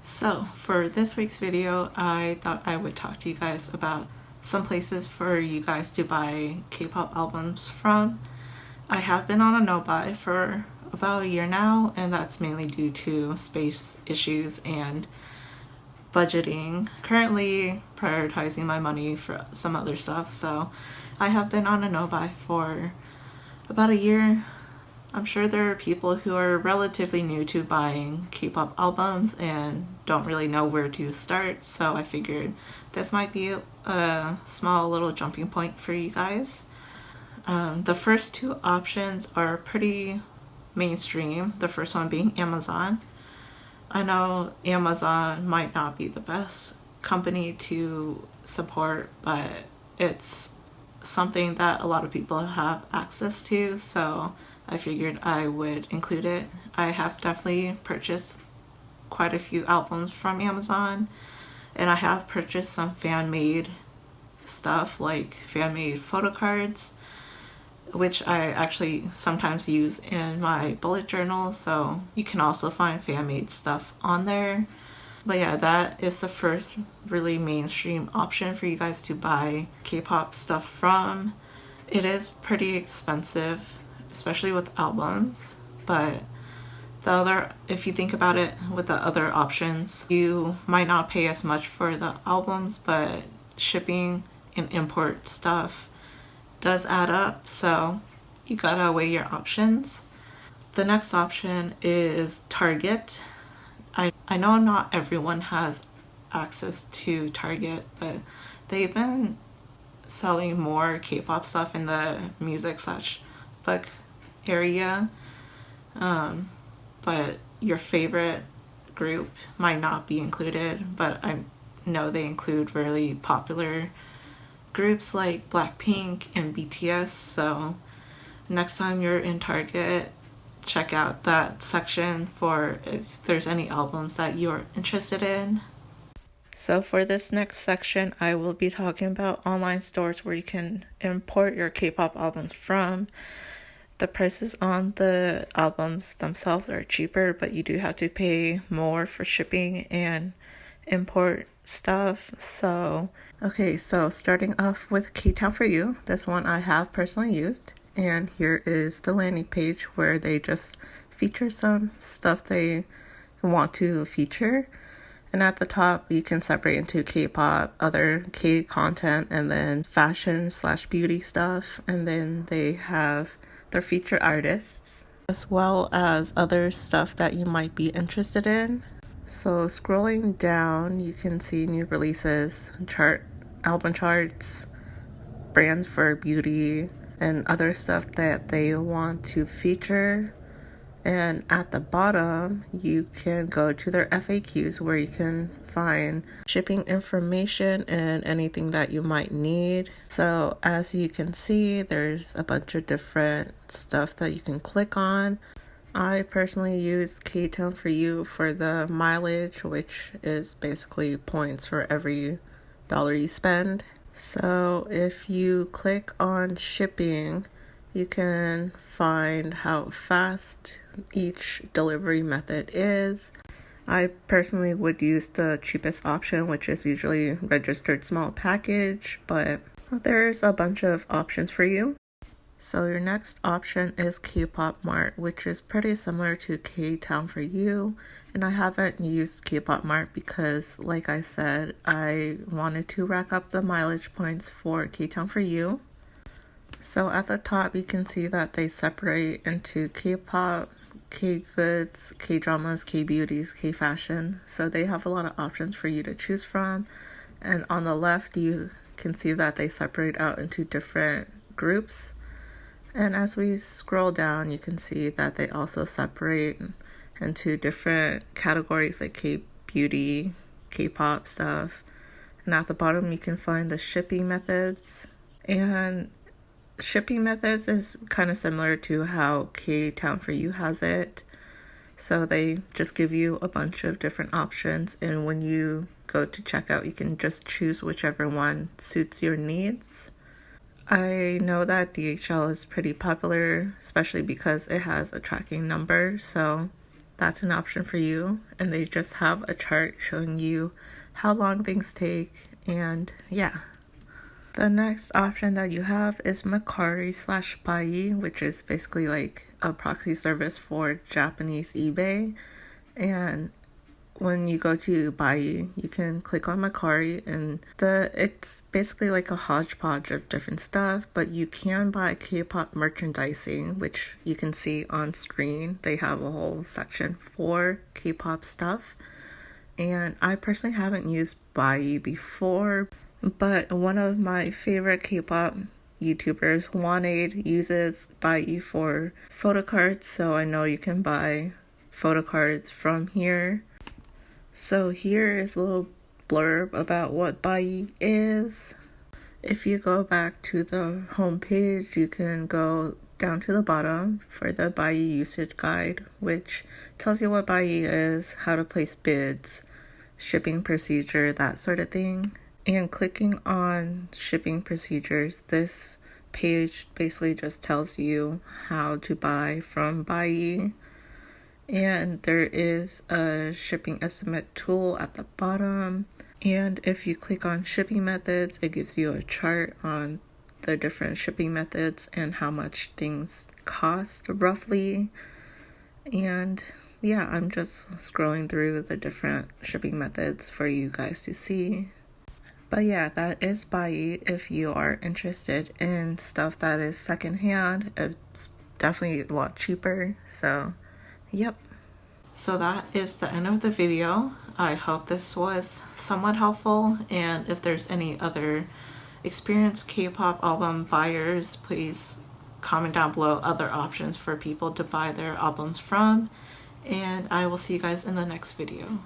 So for this week's video, I thought I would talk to you guys about some places for you guys to buy K-pop albums from. I have been on a no-buy for about a year now, and that's mainly due to space issues and budgeting. Currently prioritizing my money for some other stuff, so I have been on a no-buy for about a year. I'm sure there are people who are relatively new to buying K-pop albums and don't really know where to start, so I figured this might be a small little jumping point for you guys. The first two options are pretty mainstream, the first one being Amazon. I know Amazon might not be the best company to support, but it's something that a lot of people have access to, so I figured I would include it. I have definitely purchased quite a few albums from Amazon, and I have purchased some fan-made stuff like fan-made photo cards, which I actually sometimes use in my bullet journal, so you can also find fan-made stuff on there. But yeah, that is the first really mainstream option for you guys to buy K-pop stuff from. It is pretty expensive, especially with albums, but if you think about it, with the other options, you might not pay as much for the albums, but shipping and import stuff does add up, so you gotta weigh your options. The next option is Target. I know not everyone has access to Target, but they've been selling more K-pop stuff in the music/book area, but your favorite group might not be included, but I know they include really popular groups like Blackpink and BTS, so next time you're in Target, check out that section for if there's any albums that you're interested in. So for this next section, I will be talking about online stores where you can import your K-pop albums from. The prices on the albums themselves are cheaper, but you do have to pay more for shipping and import stuff. So starting off with Ktown4u, this one I have personally used, and here is the landing page where they just feature some stuff they want to feature. And at the top, you can separate into K-pop, other K content, and then fashion/beauty stuff. And then they have their featured artists, as well as other stuff that you might be interested in. So scrolling down, you can see new releases, album charts, brands for beauty, and other stuff that they want to feature. And at the bottom, you can go to their FAQs where you can find shipping information and anything that you might need. So as you can see, there's a bunch of different stuff that you can click on. I personally use Ktown4u for the mileage, which is basically points for every dollar you spend. So if you click on shipping, you can find how fast each delivery method is. I personally would use the cheapest option, which is usually registered small package, but there's a bunch of options for you. So your next option is K-pop Mart, which is pretty similar to Ktown4u, and I haven't used K-pop Mart because, like I said, I wanted to rack up the mileage points for Ktown4u. So at the top, you can see that they separate into K-pop, K-goods, K-dramas, K-beauties, K-fashion. So they have a lot of options for you to choose from. And on the left, you can see that they separate out into different groups. And as we scroll down, you can see that they also separate into different categories like K-beauty, K-pop stuff. And at the bottom, you can find the shipping methods. And shipping methods is kind of similar to how Ktown4u has it. So they just give you a bunch of different options, and when you go to checkout, you can just choose whichever one suits your needs. I know that DHL is pretty popular, especially because it has a tracking number, so that's an option for you, and they just have a chart showing you how long things take, and yeah. The next option that you have is Mercari/Buyee, which is basically like a proxy service for Japanese eBay. And when you go to Buyee, you can click on Mercari, and it's basically like a hodgepodge of different stuff, but you can buy K-pop merchandising, which you can see on screen. They have a whole section for K-pop stuff. And I personally haven't used Buyee before, but one of my favorite K-pop YouTubers, Juanaid, uses Buyee for photo cards, so I know you can buy photo cards from here. So here is a little blurb about what Buyee is. If you go back to the home page, you can go down to the bottom for the Buyee usage guide, which tells you what Buyee is, how to place bids, shipping procedure, that sort of thing. And clicking on shipping procedures, this page basically just tells you how to buy from Buyee. And there is a shipping estimate tool at the bottom. And if you click on shipping methods, it gives you a chart on the different shipping methods and how much things cost roughly. And yeah, I'm just scrolling through the different shipping methods for you guys to see. But yeah, that is Buyee. If you are interested in stuff that is secondhand, it's definitely a lot cheaper. So, yep. So that is the end of the video. I hope this was somewhat helpful. And if there's any other experienced K-pop album buyers, please comment down below other options for people to buy their albums from. And I will see you guys in the next video.